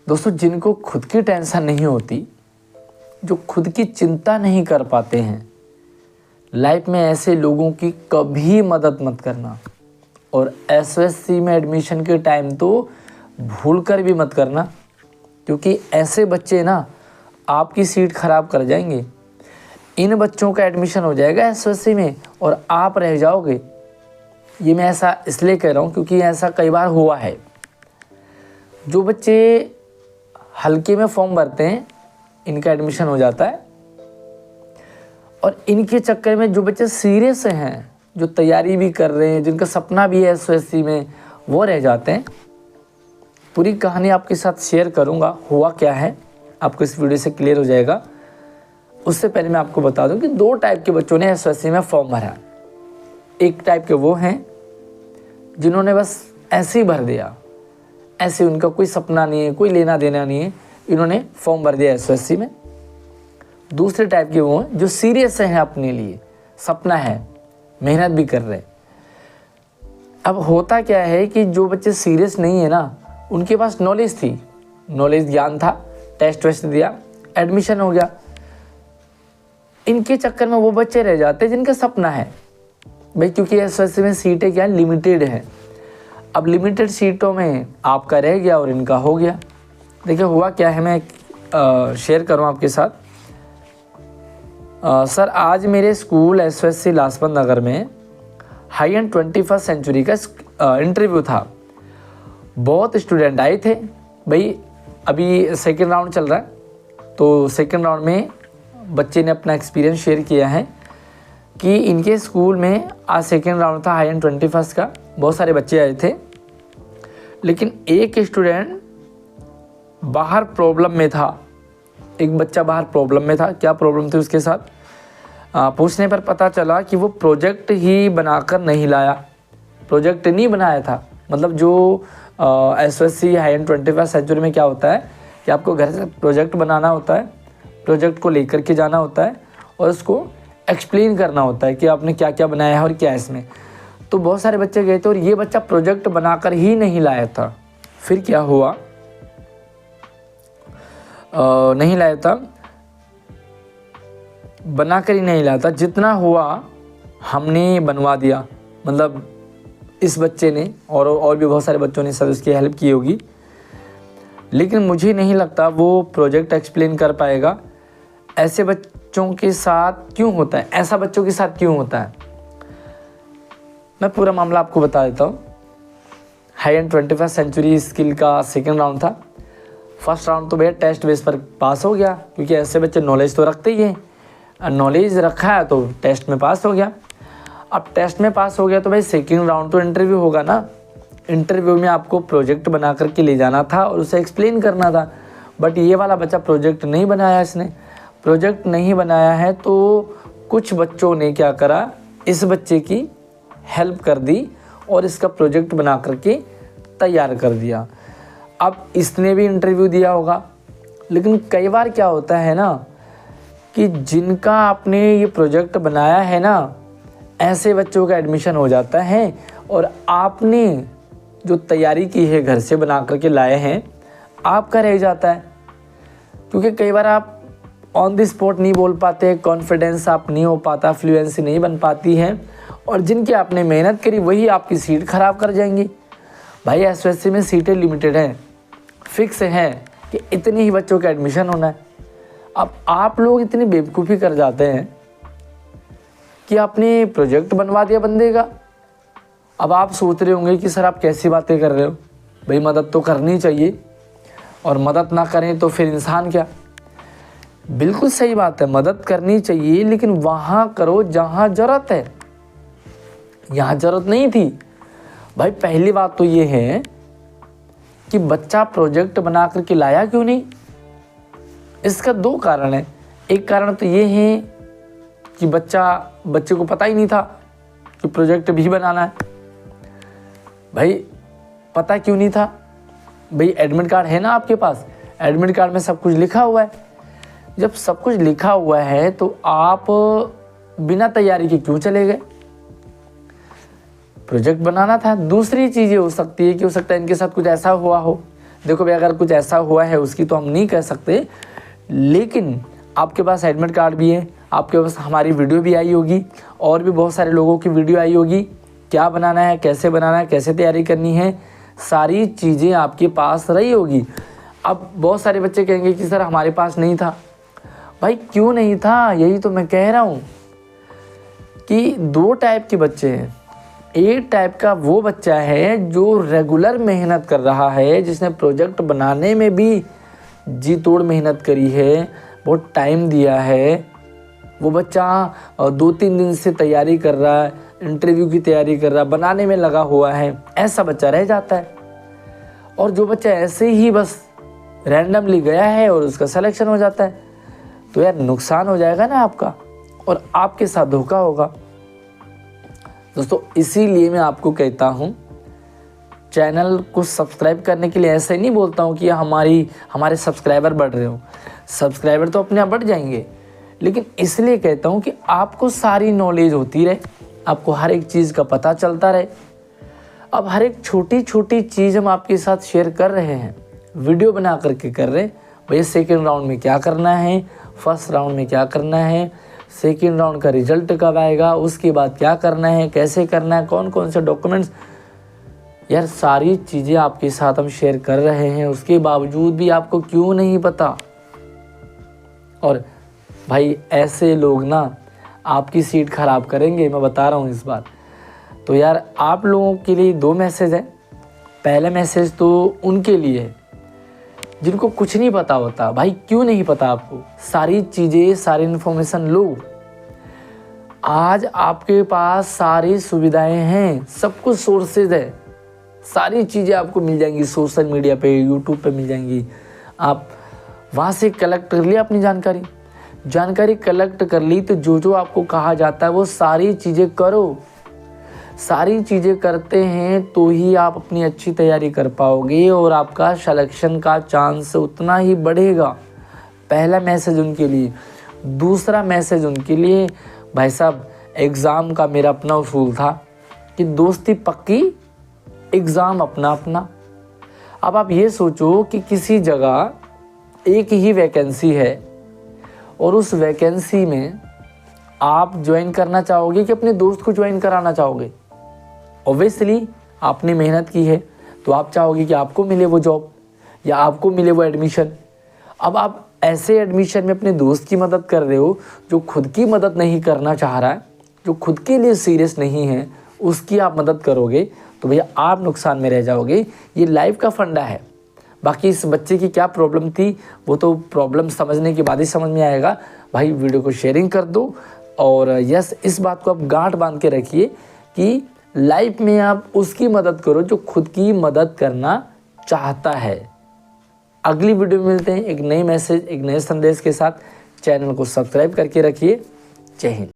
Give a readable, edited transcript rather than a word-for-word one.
दोस्तों, जिनको खुद की टेंशन नहीं होती, जो खुद की चिंता नहीं कर पाते हैं, लाइफ में ऐसे लोगों की कभी मदद मत करना। और एसएससी में एडमिशन के टाइम तो भूल कर भी मत करना, क्योंकि ऐसे बच्चे ना आपकी सीट खराब कर जाएंगे। इन बच्चों का एडमिशन हो जाएगा एसएससी में और आप रह जाओगे। ये मैं ऐसा इसलिए कह रहा हूँ क्योंकि ऐसा कई बार हुआ है। जो बच्चे हल्के में फॉर्म भरते हैं, इनका एडमिशन हो जाता है, और इनके चक्कर में जो बच्चे सीरियस हैं, जो तैयारी भी कर रहे हैं, जिनका सपना भी है एसएससी में, वो रह जाते हैं। पूरी कहानी आपके साथ शेयर करूंगा, हुआ क्या है आपको इस वीडियो से क्लियर हो जाएगा। उससे पहले मैं आपको बता दूं कि 2 टाइप के बच्चों ने एसएससी में फॉर्म भरा। एक टाइप के वो हैं जिन्होंने बस ऐसे ही भर दिया, ऐसे उनका कोई सपना नहीं है, कोई लेना देना नहीं है, इन्होंने फॉर्म भर दिया एसएससी में। दूसरे टाइप के वो हैं जो सीरियस हैं अपने लिए, सपना है, मेहनत भी कर रहे हैं। अब होता क्या है कि जो बच्चे सीरियस नहीं है ना, उनके पास नॉलेज थी, नॉलेज ज्ञान था, टेस्ट वेस्ट दिया, एडमिशन हो गया। इनके चक्कर में वो बच्चे रह जाते हैं जिनका सपना है भाई, क्योंकि एसएससी में सीटें क्या लिमिटेड है। अब लिमिटेड सीटों में आपका रह गया और इनका हो गया। देखिए हुआ क्या है, मैं शेयर करूं आपके साथ। सर, आज मेरे स्कूल एसएससी लाजपत नगर में हाई एंड 21st सेंचुरी का इंटरव्यू था। बहुत स्टूडेंट आए थे भाई। अभी सेकेंड राउंड चल रहा है, तो सेकेंड राउंड में बच्चे ने अपना एक्सपीरियंस शेयर किया है कि इनके स्कूल में आज सेकेंड राउंड था हाई एंड 21st का। बहुत सारे बच्चे आए थे, लेकिन एक स्टूडेंट बाहर प्रॉब्लम में था। एक बच्चा बाहर प्रॉब्लम में था। क्या प्रॉब्लम थी उसके साथ? पूछने पर पता चला कि वो प्रोजेक्ट ही बनाकर नहीं लाया, प्रोजेक्ट नहीं बनाया था। मतलब जो SSC high end 21st century में क्या होता है कि आपको घर से प्रोजेक्ट बनाना होता है, प्रोजेक्ट को लेकर के जाना होता है और उसको एक्सप्लेन करना होता है कि आपने क्या क्या बनाया है और क्या है इसमें। तो बहुत सारे बच्चे गए थे और ये बच्चा प्रोजेक्ट बनाकर ही नहीं लाया था। फिर क्या हुआ, नहीं लाया था, बनाकर ही नहीं लाया था। जितना हुआ हमने बनवा दिया। मतलब इस बच्चे ने और भी बहुत सारे बच्चों ने सर उसकी हेल्प की होगी, लेकिन मुझे नहीं लगता वो प्रोजेक्ट एक्सप्लेन कर पाएगा। ऐसे बच्चों के साथ क्यों होता है, ऐसा बच्चों के साथ क्यों होता है, मैं पूरा मामला आपको बता देता हूँ। High end 21st century skill का सेकेंड राउंड था। फर्स्ट राउंड तो भैया टेस्ट बेस पर पास हो गया, क्योंकि ऐसे बच्चे नॉलेज तो रखते ही हैं। नॉलेज रखा है तो टेस्ट में पास हो गया। अब टेस्ट में पास हो गया तो भाई सेकेंड राउंड तो इंटरव्यू होगा ना। इंटरव्यू में आपको प्रोजेक्ट बना करके ले जाना था और उसे एक्सप्लेन करना था। बट ये वाला बच्चा प्रोजेक्ट नहीं बनाया। इसने प्रोजेक्ट नहीं बनाया है तो कुछ बच्चों ने क्या करा, इस बच्चे की हेल्प कर दी और इसका प्रोजेक्ट बना करके तैयार कर दिया। अब इसने भी इंटरव्यू दिया होगा, लेकिन कई बार क्या होता है ना कि जिनका आपने ये प्रोजेक्ट बनाया है ना, ऐसे बच्चों का एडमिशन हो जाता है और आपने जो तैयारी की है घर से बना करके लाए हैं, आपका रह जाता है। क्योंकि कई बार आप ऑन द स्पॉट नहीं बोल पाते, कॉन्फिडेंस आप नहीं हो पाता, फ्लुएंसी नहीं बन पाती है, और जिनकी आपने मेहनत करी वही आपकी सीट खराब कर जाएंगी। भाई एसएससी में सीटें लिमिटेड हैं, फिक्स है कि इतने ही बच्चों का एडमिशन होना है। अब आप लोग इतनी बेवकूफ़ी कर जाते हैं कि आपने प्रोजेक्ट बनवा दिया बंदे का। अब आप सोच रहे होंगे कि सर आप कैसी बातें कर रहे हो, भाई मदद तो करनी चाहिए, और मदद ना करें तो फिर इंसान क्या। बिल्कुल सही बात है, मदद करनी चाहिए, लेकिन वहाँ करो जहाँ ज़रूरत है। यहाँ ज़रूरत नहीं थी। भाई पहली बात तो ये है कि बच्चा प्रोजेक्ट बना करके लाया क्यों नहीं। इसका 2 कारण है। एक कारण तो ये है कि बच्चे को पता ही नहीं था कि प्रोजेक्ट भी बनाना है। भाई पता क्यों नहीं था? भाई एडमिट कार्ड है ना आपके पास, एडमिट कार्ड में सब कुछ लिखा हुआ है। जब सब कुछ लिखा हुआ है तो आप बिना तैयारी के क्यों चले गए? प्रोजेक्ट बनाना था। दूसरी चीज़ ये हो सकती है कि हो सकता है इनके साथ कुछ ऐसा हुआ हो देखो भाई, अगर कुछ ऐसा हुआ है उसकी तो हम नहीं कह सकते, लेकिन आपके पास एडमिट कार्ड भी है, आपके पास हमारी वीडियो भी आई होगी और भी बहुत सारे लोगों की वीडियो आई होगी, क्या बनाना है, कैसे बनाना है, कैसे तैयारी करनी है, सारी चीज़ें आपके पास रही होगी। अब बहुत सारे बच्चे कहेंगे कि सर हमारे पास नहीं था। भाई क्यों नहीं था, यही तो मैं कह रहा हूँ कि दो टाइप के बच्चे हैं। एक टाइप का वो बच्चा है जो रेगुलर मेहनत कर रहा है, जिसने प्रोजेक्ट बनाने में भी जी तोड़ मेहनत करी है, बहुत टाइम दिया है। वो बच्चा 2-3 दिन से तैयारी कर रहा है, इंटरव्यू की तैयारी कर रहा है, बनाने में लगा हुआ है, ऐसा बच्चा रह जाता है। और जो बच्चा ऐसे ही बस रैंडमली गया है और उसका सिलेक्शन हो जाता है, तो यार नुकसान हो जाएगा ना आपका, और आपके साथ धोखा होगा। दोस्तों इसीलिए मैं आपको कहता हूँ, चैनल को सब्सक्राइब करने के लिए ऐसे नहीं बोलता हूँ कि हमारे सब्सक्राइबर बढ़ रहे हो। सब्सक्राइबर तो अपने आप बढ़ जाएंगे, लेकिन इसलिए कहता हूँ कि आपको सारी नॉलेज होती रहे, आपको हर एक चीज़ का पता चलता रहे। अब हर एक छोटी छोटी चीज़ हम आपके साथ शेयर कर रहे हैं, वीडियो बना करके कर रहे हैं। भैया सेकेंड राउंड में क्या करना है, फर्स्ट राउंड में क्या करना है, सेकेंड राउंड का रिजल्ट कब आएगा, उसके बाद क्या करना है, कैसे करना है, कौन कौन से डॉक्यूमेंट्स, यार सारी चीज़ें आपके साथ हम शेयर कर रहे हैं। उसके बावजूद भी आपको क्यों नहीं पता। और भाई ऐसे लोग ना आपकी सीट खराब करेंगे, मैं बता रहा हूँ इस बार। तो यार आप लोगों के लिए 2 मैसेज हैं। पहला मैसेज तो उनके लिए है जिनको कुछ नहीं पता होता। भाई क्यों नहीं पता आपको, सारी चीज़ें, सारी इन्फॉर्मेशन लो। आज आपके पास सारी सुविधाएं हैं, सब कुछ सोर्सेज है, सारी चीज़ें आपको मिल जाएंगी, सोशल मीडिया पे, यूट्यूब पे मिल जाएंगी। आप वहाँ से कलेक्ट कर लिया अपनी जानकारी कलेक्ट कर ली, तो जो आपको कहा जाता है वो सारी चीज़ें करो। सारी चीज़ें करते हैं तो ही आप अपनी अच्छी तैयारी कर पाओगे और आपका सिलेक्शन का चांस उतना ही बढ़ेगा। पहला मैसेज उनके लिए। दूसरा मैसेज उनके लिए, भाई साहब एग्ज़ाम का मेरा अपना उसूल था कि दोस्ती पक्की, एग्ज़ाम अपना अपना। अब आप ये सोचो कि किसी जगह एक ही वैकेंसी है और उस वैकेंसी में आप ज्वाइन करना चाहोगे कि अपने दोस्त को ज्वाइन कराना चाहोगे। ऑब्वियसली आपने मेहनत की है तो आप चाहोगे कि आपको मिले वो जॉब या आपको मिले वो एडमिशन। अब आप ऐसे एडमिशन में अपने दोस्त की मदद कर रहे हो जो खुद की मदद नहीं करना चाह रहा है, जो खुद के लिए सीरियस नहीं है, उसकी आप मदद करोगे तो भैया आप नुकसान में रह जाओगे। ये लाइफ का फंडा है। बाकी इस बच्चे की क्या प्रॉब्लम थी वो तो प्रॉब्लम समझने के बाद ही समझ में आएगा। भाई वीडियो को शेयरिंग कर दो और यस, इस बात को आप गांठ बांध के रखिए कि लाइफ में आप उसकी मदद करो जो खुद की मदद करना चाहता है। अगली वीडियो में मिलते हैं एक नए मैसेज, एक नए संदेश के साथ। चैनल को सब्सक्राइब करके रखिए। जय हिंद।